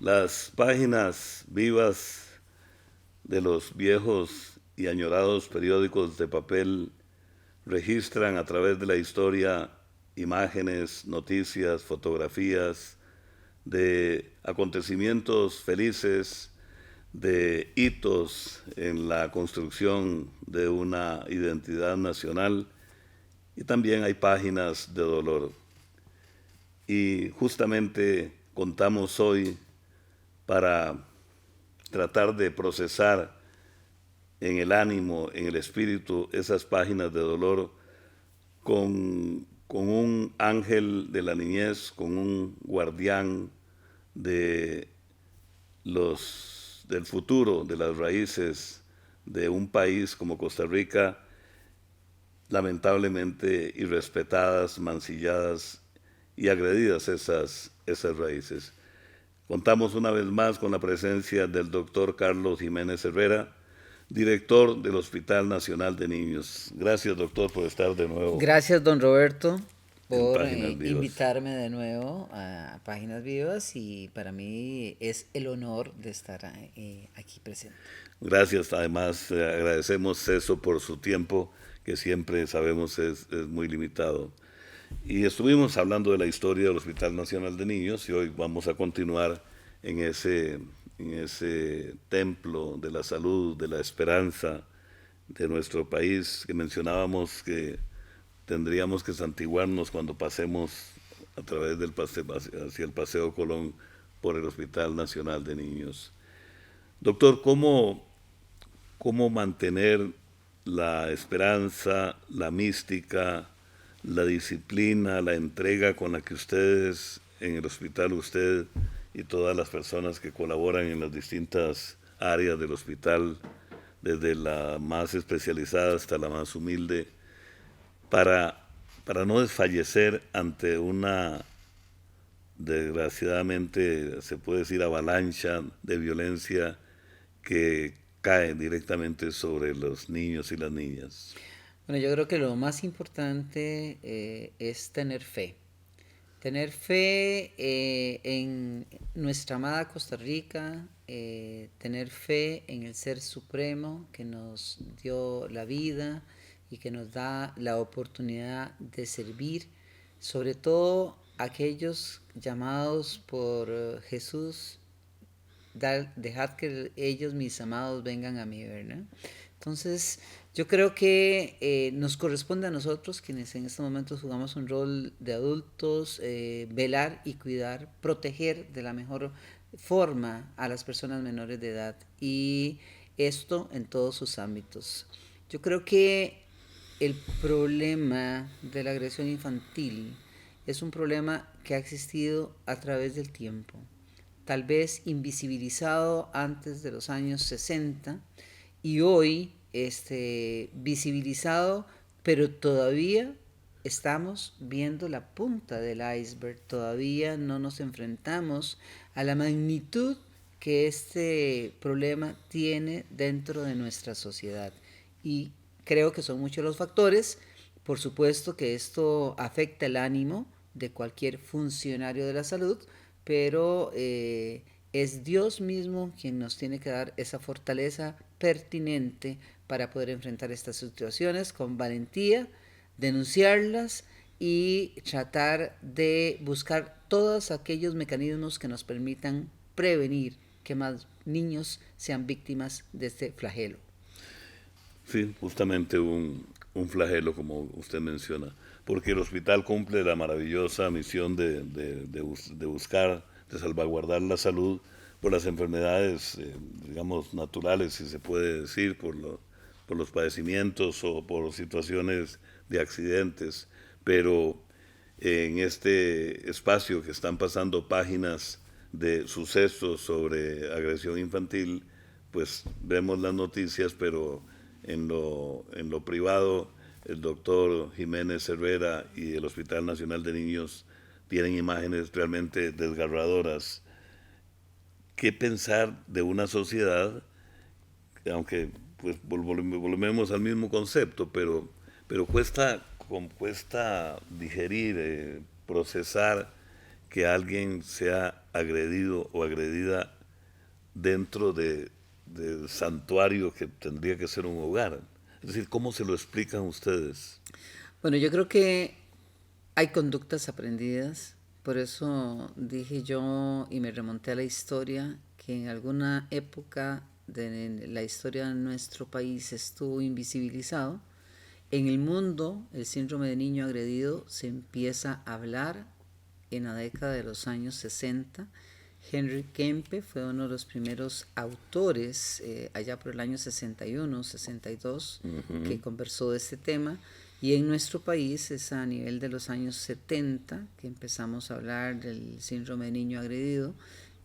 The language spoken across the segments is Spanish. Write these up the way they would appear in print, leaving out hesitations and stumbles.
Las páginas vivas de los viejos y añorados periódicos de papel registran a través de la historia imágenes, noticias, fotografías de acontecimientos felices, de hitos en la construcción de una identidad nacional, y también hay páginas de dolor. Y justamente contamos hoy para tratar de procesar en el ánimo, en el espíritu, esas páginas de dolor con un ángel de la niñez, con un guardián de del futuro, de las raíces de un país como Costa Rica, lamentablemente irrespetadas, mancilladas y agredidas esas raíces. Contamos una vez más con la presencia del doctor Carlos Jiménez Herrera, director del Hospital Nacional de Niños. Gracias, doctor, por estar de nuevo Gracias, don Roberto, en por Páginas Vivas. invitarme de nuevo a Páginas Vivas y para mí es el honor de estar aquí presente. Gracias, además agradecemos eso por su tiempo, que siempre sabemos es muy limitado. Y estuvimos hablando de la historia del Hospital Nacional de Niños y hoy vamos a continuar en ese templo de la salud, de la esperanza de nuestro país, que mencionábamos que tendríamos que santiguarnos cuando pasemos a través del hacia el Paseo Colón por el Hospital Nacional de Niños. Doctor, ¿cómo mantener la esperanza, la mística, la disciplina, la entrega con la que ustedes en el hospital, usted y todas las personas que colaboran en las distintas áreas del hospital, desde la más especializada hasta la más humilde, para no desfallecer ante una, desgraciadamente, se puede decir, avalancha de violencia que cae directamente sobre los niños y las niñas? Bueno, yo creo que lo más importante es tener fe. Tener fe en nuestra amada Costa Rica, tener fe en el Ser Supremo que nos dio la vida y que nos da la oportunidad de servir, sobre todo aquellos llamados por Jesús, dejad que ellos, mis amados, vengan a mí, ¿verdad? Entonces, yo creo que nos corresponde a nosotros, quienes en estos momentos jugamos un rol de adultos, velar y cuidar, proteger de la mejor forma a las personas menores de edad y esto en todos sus ámbitos. Yo creo que el problema de la agresión infantil es un problema que ha existido a través del tiempo, tal vez invisibilizado antes de los años 60 y hoy visibilizado, pero todavía estamos viendo la punta del iceberg, todavía no nos enfrentamos a la magnitud que este problema tiene dentro de nuestra sociedad. Y creo que son muchos los factores. Por supuesto que esto afecta el ánimo de cualquier funcionario de la salud, pero es Dios mismo quien nos tiene que dar esa fortaleza pertinente para poder enfrentar estas situaciones con valentía, denunciarlas y tratar de buscar todos aquellos mecanismos que nos permitan prevenir que más niños sean víctimas de este flagelo. Sí, justamente un flagelo, como usted menciona, porque el hospital cumple la maravillosa misión de buscar, de salvaguardar la salud por las enfermedades, digamos, naturales, si se puede decir, por los padecimientos o por situaciones de accidentes, pero en este espacio que están pasando páginas de sucesos sobre agresión infantil, pues vemos las noticias, pero en lo privado, el doctor Jiménez Cervera y el Hospital Nacional de Niños tienen imágenes realmente desgarradoras. ¿Qué pensar de una sociedad, aunque pues volvemos al mismo concepto, pero cuesta digerir, procesar que alguien sea agredido o agredida dentro del santuario que tendría que ser un hogar? Es decir, ¿cómo se lo explican ustedes? Bueno, yo creo que hay conductas aprendidas, por eso dije yo y me remonté a la historia, que en alguna época de la historia de nuestro país estuvo invisibilizado. En el mundo, el síndrome de niño agredido se empieza a hablar en la década de los años 60. Henry Kempe fue uno de los primeros autores, allá por el año 61, 62, que conversó de este tema. Y en nuestro país es a nivel de los años 70 que empezamos a hablar del síndrome de niño agredido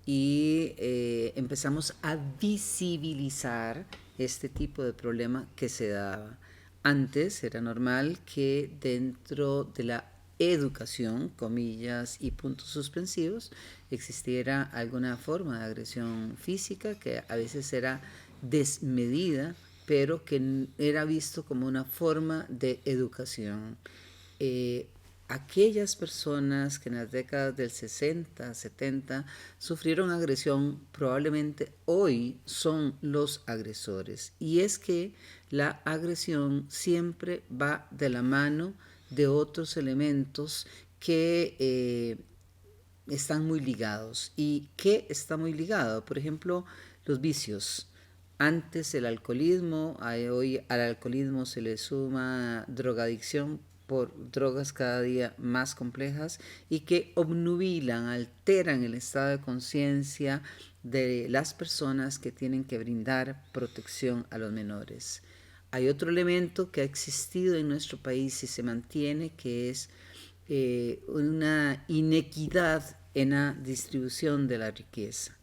y empezamos a visibilizar este tipo de problema que se daba. Antes era normal que dentro de la educación, comillas y puntos suspensivos, existiera alguna forma de agresión física que a veces era desmedida, pero que era visto como una forma de educación. Eh, Aquellas personas que en las décadas del 60, 70 sufrieron agresión, probablemente hoy son los agresores. Y es que la agresión siempre va de la mano de otros elementos que están muy ligados. ¿Y qué está muy ligado? Por ejemplo, los vicios. Antes el alcoholismo, hoy al alcoholismo se le suma drogadicción por drogas cada día más complejas y que obnubilan, alteran el estado de conciencia de las personas que tienen que brindar protección a los menores. Hay otro elemento que ha existido en nuestro país y se mantiene, que es una inequidad en la distribución de la riqueza.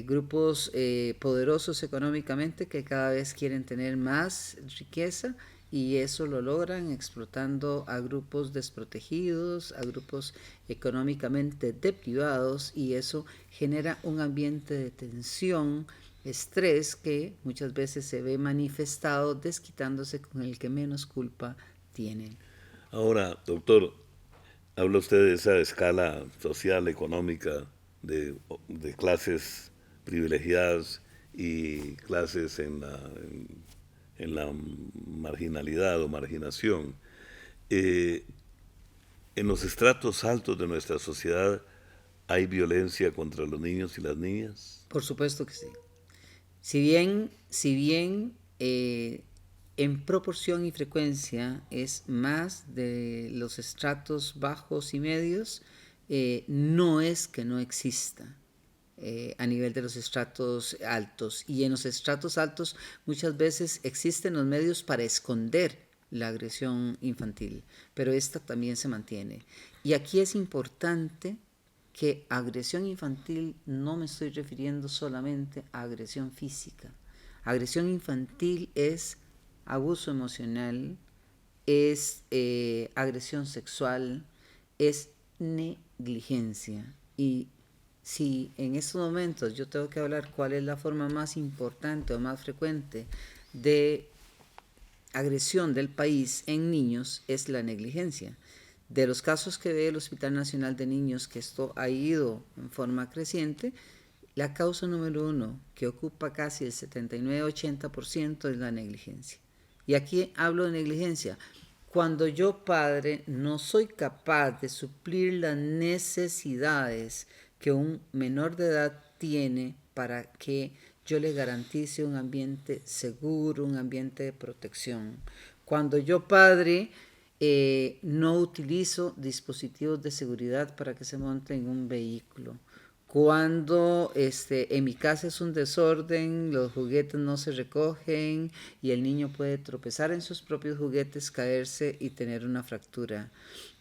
Grupos poderosos económicamente que cada vez quieren tener más riqueza y eso lo logran explotando a grupos desprotegidos, a grupos económicamente deprivados y eso genera un ambiente de tensión, estrés que muchas veces se ve manifestado desquitándose con el que menos culpa tiene. Ahora, doctor, habla usted de esa escala social, económica, de clases privilegiadas y clases en la marginalidad o marginación. Eh, en los estratos altos de nuestra sociedad hay violencia contra los niños y las niñas. Por supuesto que sí. Si bien en proporción y frecuencia es más de los estratos bajos y medios, no es que no exista a nivel de los estratos altos. Y en los estratos altos muchas veces existen los medios para esconder la agresión infantil, pero esta también se mantiene. Y aquí es importante que agresión infantil no me estoy refiriendo solamente a agresión física. Agresión infantil es abuso emocional, es agresión sexual, es negligencia. Y si en estos momentos yo tengo que hablar cuál es la forma más importante o más frecuente de agresión del país en niños, es la negligencia. De los casos que ve el Hospital Nacional de Niños, que esto ha ido en forma creciente, la causa número uno, que ocupa casi el 79-80%, es la negligencia. Y aquí hablo de negligencia. Cuando yo, padre, no soy capaz de suplir las necesidades que un menor de edad tiene para que yo le garantice un ambiente seguro, un ambiente de protección. Cuando yo, padre, no utilizo dispositivos de seguridad para que se monte en un vehículo. Cuando en mi casa es un desorden, los juguetes no se recogen y el niño puede tropezar en sus propios juguetes, caerse y tener una fractura.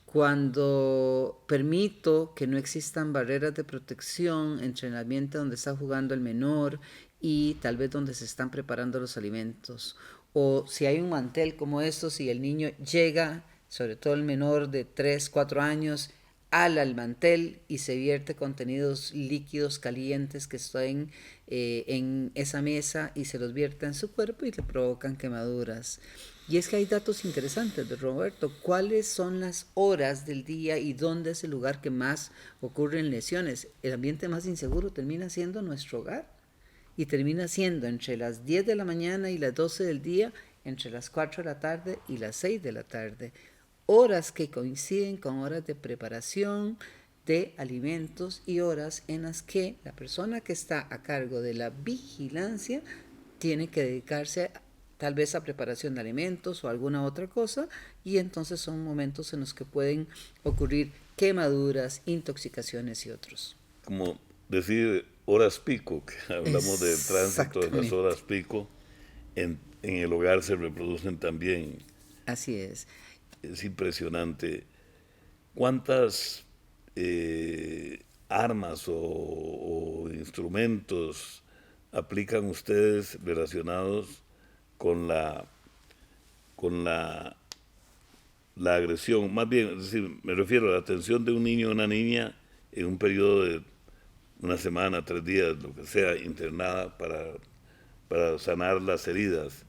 Cuando permito que no existan barreras de protección entre el ambiente donde está jugando el menor y tal vez donde se están preparando los alimentos. o si hay un mantel como estos y el niño llega, sobre todo el menor de 3, 4 años, al mantel y se vierte contenidos líquidos calientes que están en esa mesa y se los vierte en su cuerpo y le provocan quemaduras. Y es que hay datos interesantes de Roberto. ¿Cuáles son las horas del día y dónde es el lugar que más ocurren lesiones? El ambiente más inseguro termina siendo nuestro hogar y termina siendo entre las 10 de la mañana y las 12 del día, entre las 4 de la tarde y las 6 de la tarde. Horas que coinciden con horas de preparación de alimentos y horas en las que la persona que está a cargo de la vigilancia tiene que dedicarse tal vez a preparación de alimentos o alguna otra cosa, y entonces son momentos en los que pueden ocurrir quemaduras, intoxicaciones y otros. Como decir horas pico, que hablamos del tránsito de las horas pico, en el hogar se reproducen también. Así es. Es impresionante. ¿Cuántas armas o instrumentos aplican ustedes relacionados con la agresión? Más bien, es decir, me refiero a la atención de un niño o una niña en un periodo de una semana, 3 días, lo que sea, internada para sanar las heridas.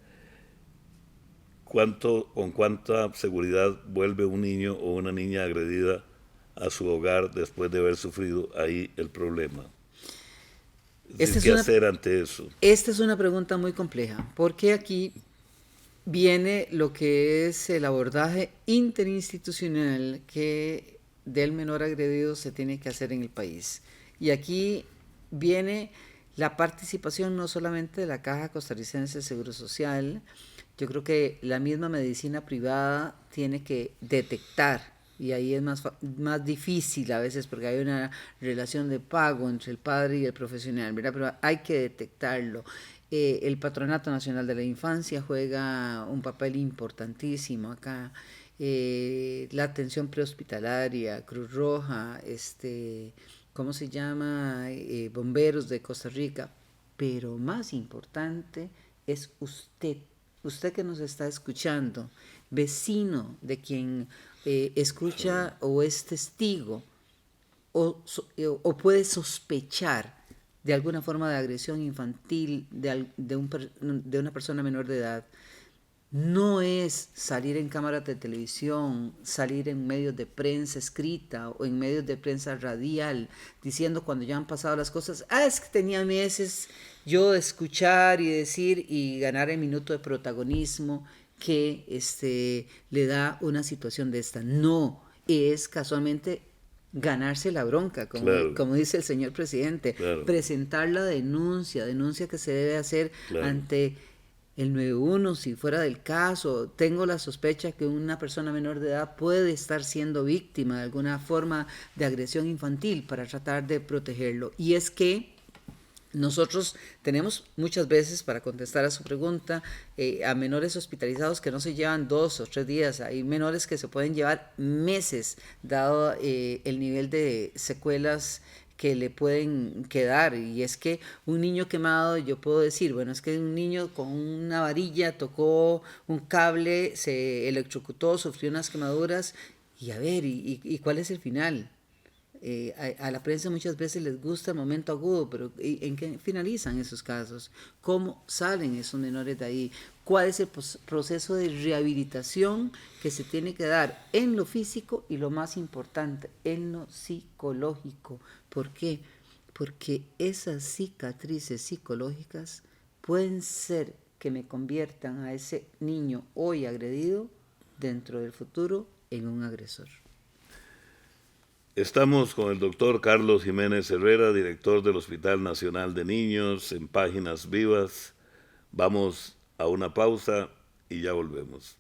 ¿Con cuánta seguridad vuelve un niño o una niña agredida a su hogar después de haber sufrido ahí el problema? ¿Qué hacer ante eso? Esta es una pregunta muy compleja, porque aquí viene lo que es el abordaje interinstitucional que del menor agredido se tiene que hacer en el país. Y aquí viene la participación no solamente de la Caja Costarricense de Seguro Social. Yo creo que la misma medicina privada tiene que detectar, y ahí es más difícil a veces porque hay una relación de pago entre el padre y el profesional, ¿verdad? Pero hay que detectarlo. El Patronato Nacional de la Infancia juega un papel importantísimo acá. La atención prehospitalaria, Cruz Roja, ¿cómo se llama? Bomberos de Costa Rica. Pero más importante es usted que nos está escuchando, vecino de quien escucha o es testigo o puede sospechar de alguna forma de agresión infantil de una persona menor de edad. No es salir en cámaras de televisión, salir en medios de prensa escrita o en medios de prensa radial, diciendo cuando ya han pasado las cosas, es que tenía meses yo de escuchar y decir y ganar el minuto de protagonismo que le da una situación de esta. No, es casualmente ganarse la bronca, como dice el señor presidente, presentar la denuncia que se debe hacer ante el 911, si fuera del caso. Tengo la sospecha que una persona menor de edad puede estar siendo víctima de alguna forma de agresión infantil para tratar de protegerlo. Y es que nosotros tenemos muchas veces, para contestar a su pregunta, a menores hospitalizados que no se llevan 2 o 3 días. Hay menores que se pueden llevar meses, dado el nivel de secuelas que le pueden quedar. Y es que un niño quemado, yo puedo decir, bueno, es que un niño con una varilla tocó un cable, se electrocutó, sufrió unas quemaduras, y a ver, ¿y cuál es el final? A la prensa muchas veces les gusta el momento agudo, pero ¿en qué finalizan esos casos? ¿Cómo salen esos menores de ahí? ¿Cuál es el proceso de rehabilitación que se tiene que dar en lo físico y, lo más importante, en lo psicológico? ¿Por qué? Porque esas cicatrices psicológicas pueden ser que me conviertan a ese niño hoy agredido dentro del futuro en un agresor. Estamos con el doctor Carlos Jiménez Herrera, director del Hospital Nacional de Niños, en Páginas Vivas. Vamos a una pausa y ya volvemos.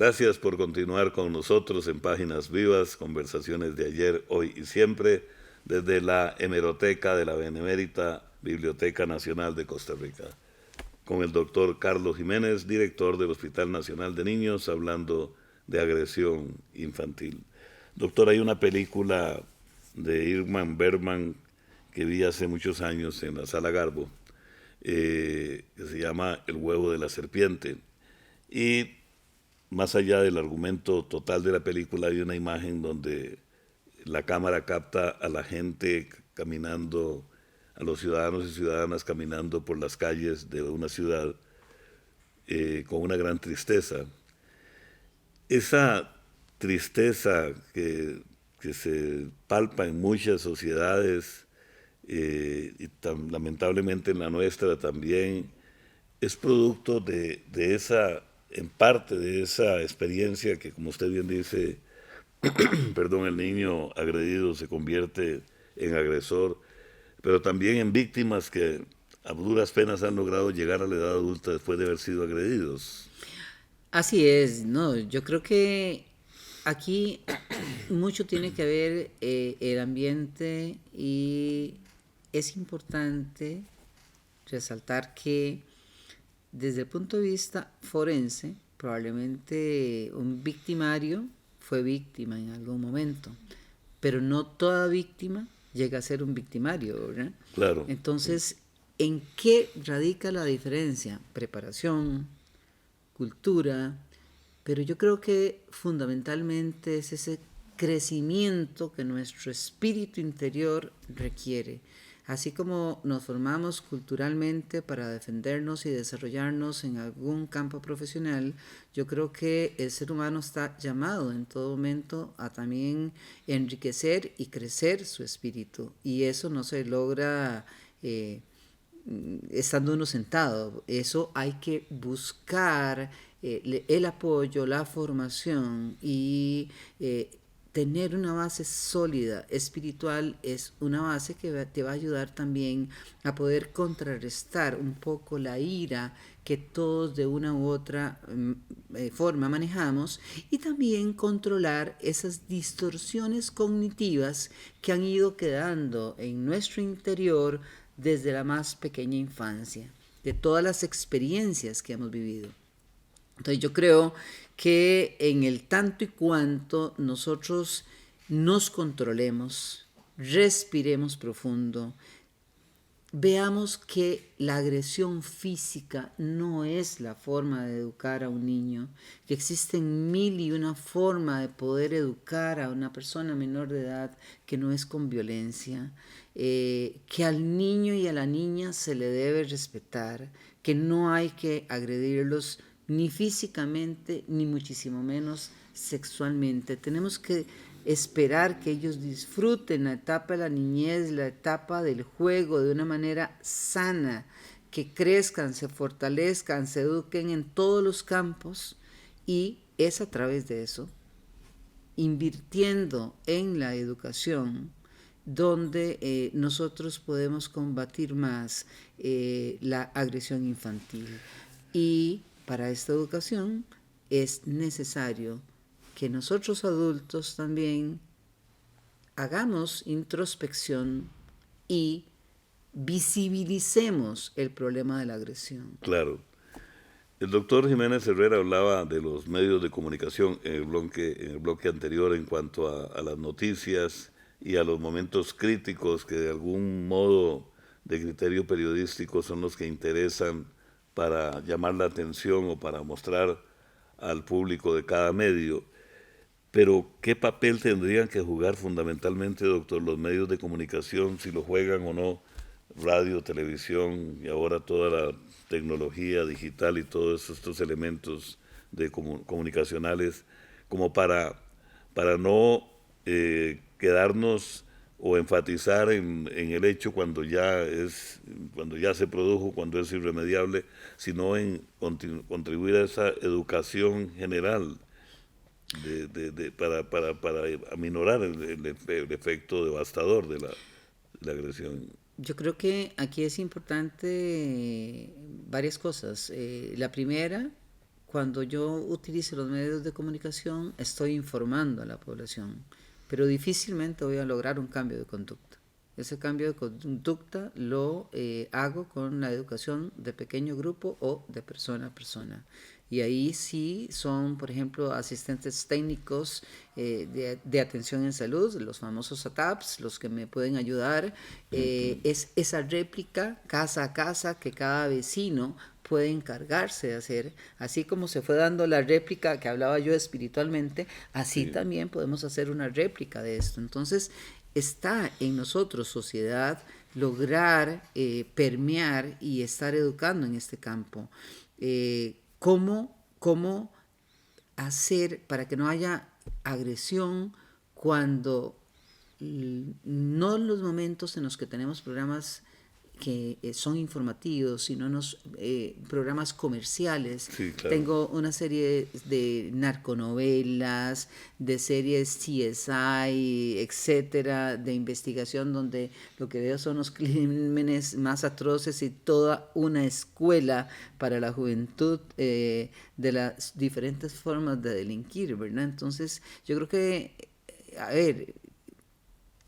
Gracias por continuar con nosotros en Páginas Vivas, conversaciones de ayer, hoy y siempre, desde la hemeroteca de la Benemérita Biblioteca Nacional de Costa Rica, con el doctor Carlos Jiménez, director del Hospital Nacional de Niños, hablando de agresión infantil. Doctor, hay una película de Irman Bergman que vi hace muchos años en la Sala Garbo, que se llama El huevo de la serpiente. Y más allá del argumento total de la película, hay una imagen donde la cámara capta a la gente caminando, a los ciudadanos y ciudadanas caminando por las calles de una ciudad con una gran tristeza. Esa tristeza que se palpa en muchas sociedades y lamentablemente en la nuestra también, es producto de esa, en parte de esa experiencia que, como usted bien dice, perdón, el niño agredido se convierte en agresor, pero también en víctimas que a duras penas han logrado llegar a la edad adulta después de haber sido agredidos. Así es, no, yo creo que aquí mucho tiene que ver el ambiente y es importante resaltar que desde el punto de vista forense, probablemente un victimario fue víctima en algún momento, pero no toda víctima llega a ser un victimario, ¿verdad? Claro. Entonces, ¿en qué radica la diferencia? Preparación, cultura, pero yo creo que fundamentalmente es ese crecimiento que nuestro espíritu interior requiere. Así como nos formamos culturalmente para defendernos y desarrollarnos en algún campo profesional, yo creo que el ser humano está llamado en todo momento a también enriquecer y crecer su espíritu. Y eso no se logra estando uno sentado. Eso hay que buscar el apoyo, la formación y tener una base sólida espiritual es una base que te va a ayudar también a poder contrarrestar un poco la ira que todos de una u otra forma manejamos y también controlar esas distorsiones cognitivas que han ido quedando en nuestro interior desde la más pequeña infancia, de todas las experiencias que hemos vivido. Entonces yo creo que en el tanto y cuanto nosotros nos controlemos, respiremos profundo, veamos que la agresión física no es la forma de educar a un niño, que existen mil y una formas de poder educar a una persona menor de edad que no es con violencia, que al niño y a la niña se le debe respetar, que no hay que agredirlos ni físicamente ni muchísimo menos sexualmente. Tenemos que esperar que ellos disfruten la etapa de la niñez, la etapa del juego de una manera sana, que crezcan, se fortalezcan, se eduquen en todos los campos y es a través de eso, invirtiendo en la educación, donde nosotros podemos combatir más la agresión infantil. Y para esta educación es necesario que nosotros adultos también hagamos introspección y visibilicemos el problema de la agresión. Claro. El doctor Jiménez Herrera hablaba de los medios de comunicación en el bloque anterior en cuanto a las noticias y a los momentos críticos que de algún modo de criterio periodístico son los que interesan para llamar la atención o para mostrar al público de cada medio. Pero, ¿qué papel tendrían que jugar fundamentalmente, doctor, los medios de comunicación, si lo juegan o no, radio, televisión y ahora toda la tecnología digital y todos estos elementos de comunicacionales, como para no quedarnos o enfatizar en el hecho cuando ya se produjo, cuando es irremediable, sino en contribuir a esa educación general para aminorar el efecto devastador de la agresión. Yo creo que aquí es importante varias cosas. La primera, cuando yo utilizo los medios de comunicación, estoy informando a la población, pero difícilmente voy a lograr un cambio de conducta. Ese cambio de conducta lo hago con la educación de pequeño grupo o de persona a persona. Y ahí sí son, por ejemplo, asistentes técnicos de atención en salud, los famosos ATAPs, los que me pueden ayudar. Es esa réplica casa a casa que cada vecino puede encargarse de hacer, así como se fue dando la réplica que hablaba yo espiritualmente, así Sí. también podemos hacer una réplica de esto. Entonces, está en nosotros, sociedad, lograr permear y estar educando en este campo. ¿Cómo hacer para que no haya agresión cuando no en los momentos en los que tenemos programas que son informativos, sino programas comerciales? Sí, claro. Tengo una serie de narconovelas, de series CSI, etcétera, de investigación donde lo que veo son los crímenes más atroces y toda una escuela para la juventud de las diferentes formas de delinquir, ¿verdad? Entonces, yo creo que, a ver,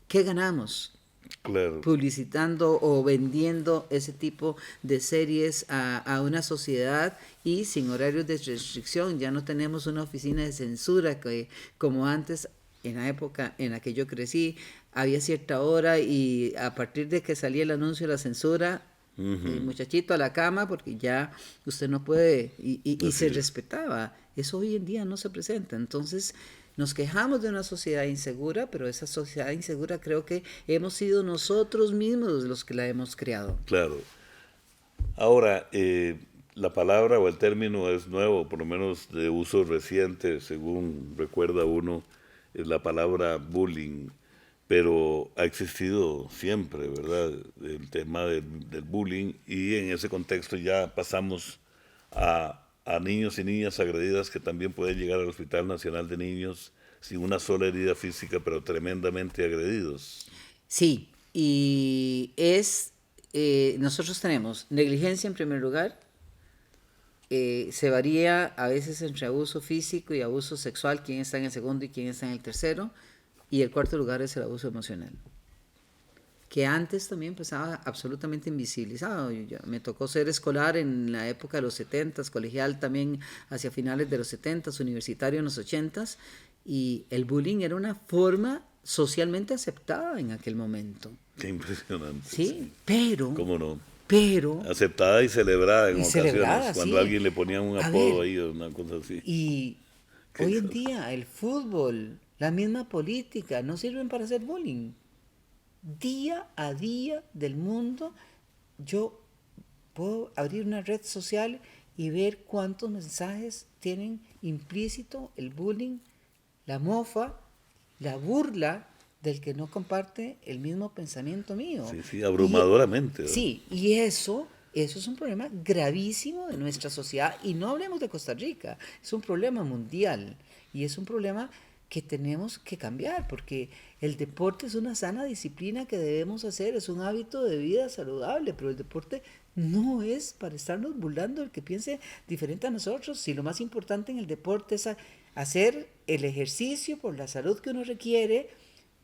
¿qué ganamos Claro. publicitando o vendiendo ese tipo de series a una sociedad y sin horarios de restricción? Ya no tenemos una oficina de censura que, como antes, en la época en la que yo crecí, había cierta hora y a partir de que salía el anuncio de la censura, muchachito a la cama porque ya usted no puede, y Así se es. respetaba. Eso hoy en día no se presenta. Entonces nos quejamos de una sociedad insegura, pero esa sociedad insegura creo que hemos sido nosotros mismos los que la hemos creado. Claro. Ahora, la palabra o el término es nuevo, por lo menos de uso reciente, según recuerda uno, es la palabra bullying, pero ha existido siempre, ¿verdad? El tema del bullying, y en ese contexto ya pasamos a niños y niñas agredidas que también pueden llegar al Hospital Nacional de Niños sin una sola herida física, pero tremendamente agredidos. Sí, y nosotros tenemos negligencia en primer lugar, se varía a veces entre abuso físico y abuso sexual, quién está en el segundo y quién está en el tercero, y el cuarto lugar es el abuso emocional, que antes también pasaba absolutamente invisibilizado. Me tocó ser escolar en la época de los 70s, colegial también hacia finales de los 70s, universitario en los 80s, y el bullying era una forma socialmente aceptada en aquel momento. Qué impresionante, Sí, sí. pero, ¿Cómo no? pero, Aceptada y celebrada en y ocasiones, celebrada, cuando a sí. alguien le ponía un A apodo ver, ahí o una cosa así. y Qué hoy en cosa. día el fútbol, la misma política, no sirven para hacer bullying. Día a día del mundo, yo puedo abrir una red social y ver cuántos mensajes tienen implícito el bullying, la mofa, la burla del que no comparte el mismo pensamiento mío. Sí, sí, Y abrumadoramente, ¿verdad? sí, y eso es un problema gravísimo de nuestra sociedad, y no hablemos de Costa Rica, es un problema mundial y es un problema que tenemos que cambiar, porque el deporte es una sana disciplina que debemos hacer, es un hábito de vida saludable, pero el deporte no es para estarnos burlando el que piense diferente a nosotros. Si lo más importante en el deporte es hacer el ejercicio por la salud que uno requiere,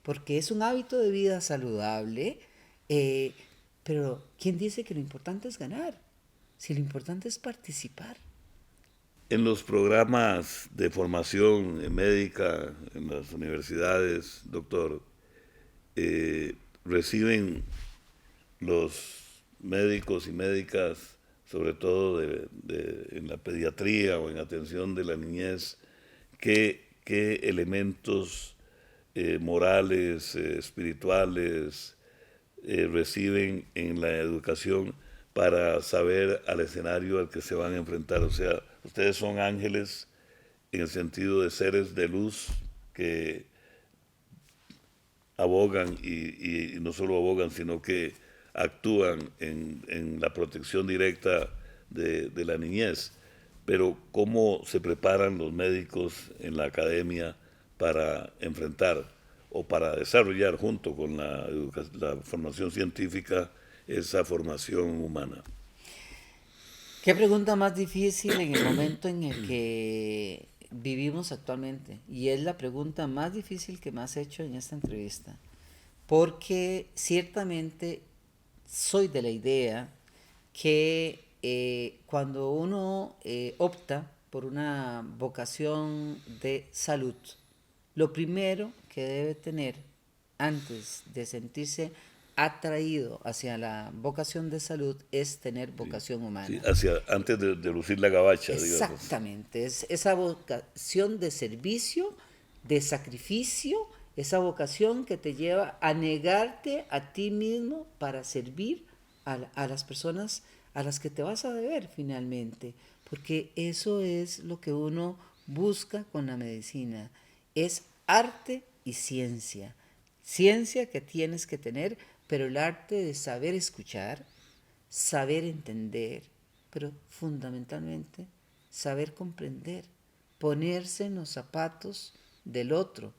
porque es un hábito de vida saludable, eh, pero ¿quién dice que lo importante es ganar? Si lo importante es participar. En los programas de formación médica en las universidades, doctor, reciben los médicos y médicas, sobre todo en la pediatría o en atención de la niñez, qué elementos morales, espirituales, reciben en la educación para saber al escenario al que se van a enfrentar. O sea, ustedes son ángeles en el sentido de seres de luz que abogan y no solo abogan, sino que actúan en la protección directa de la niñez. Pero ¿cómo se preparan los médicos en la academia para enfrentar o para desarrollar junto con la formación científica esa formación humana? ¿Qué pregunta más difícil en el momento en el que vivimos actualmente? Y es la pregunta más difícil que me has hecho en esta entrevista. Porque ciertamente soy de la idea que cuando uno opta por una vocación de salud, lo primero que debe tener antes de sentirse atraído hacia la vocación de salud es tener Sí, vocación sí, humana. antes de lucir la gabacha, digamos. Exactamente, es esa vocación de servicio, de sacrificio, esa vocación que te lleva a negarte a ti mismo para servir a las personas a las que te vas a deber finalmente, porque eso es lo que uno busca con la medicina, es arte y ciencia. Ciencia que tienes que tener, pero el arte de saber escuchar, saber entender, pero fundamentalmente saber comprender, ponerse en los zapatos del otro.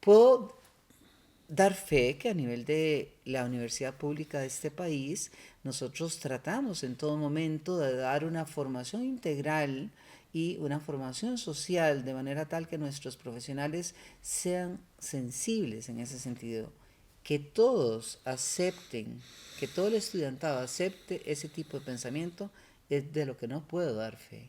Puedo dar fe que a nivel de la universidad pública de este país, nosotros tratamos en todo momento de dar una formación integral y una formación social de manera tal que nuestros profesionales sean sensibles en ese sentido, que todos acepten, que todo el estudiantado acepte ese tipo de pensamiento, es de lo que no puedo dar fe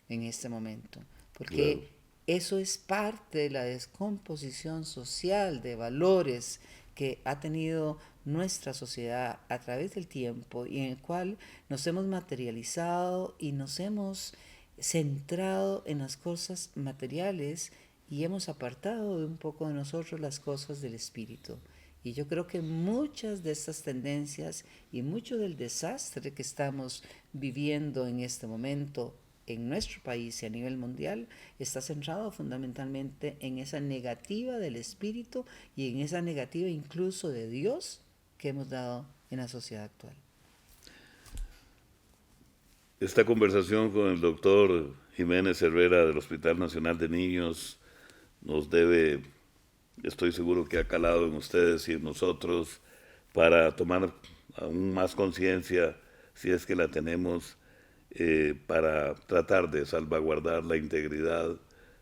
en este momento, Claro. porque eso es parte de la descomposición social de valores que ha tenido nuestra sociedad a través del tiempo y en el cual nos hemos materializado y nos hemos centrado en las cosas materiales y hemos apartado de un poco de nosotros las cosas del espíritu. Y yo creo que muchas de estas tendencias y mucho del desastre que estamos viviendo en este momento en nuestro país y a nivel mundial está centrado fundamentalmente en esa negativa del espíritu y en esa negativa incluso de Dios que hemos dado en la sociedad actual. Esta conversación con el doctor Jiménez Herrera del Hospital Nacional de Niños nos debe, estoy seguro que ha calado en ustedes y en nosotros para tomar aún más conciencia, si es que la tenemos, para tratar de salvaguardar la integridad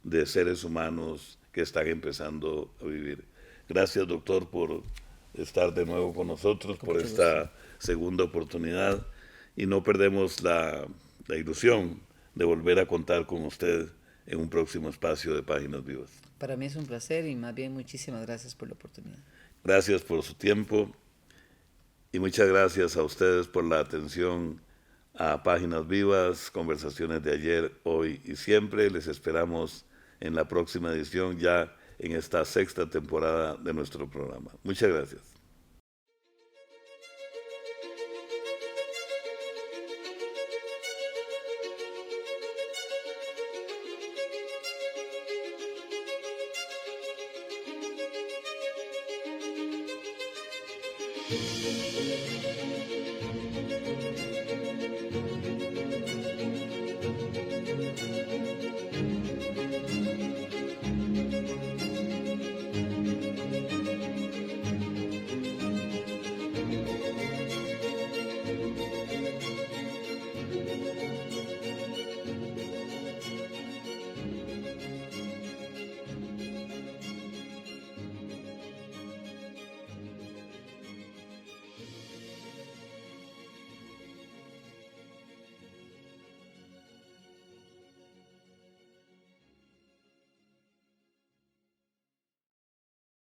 de seres humanos que están empezando a vivir. Gracias, doctor, por estar de nuevo con nosotros, Con por mucho gusto. esta segunda oportunidad y no perdemos la ilusión de volver a contar con usted en un próximo espacio de Páginas Vivas. Para mí es un placer y más bien muchísimas gracias por la oportunidad. Gracias por su tiempo y muchas gracias a ustedes por la atención a Páginas Vivas, conversaciones de ayer, hoy y siempre. Les esperamos en la próxima edición, ya en esta sexta temporada de nuestro programa. Muchas gracias.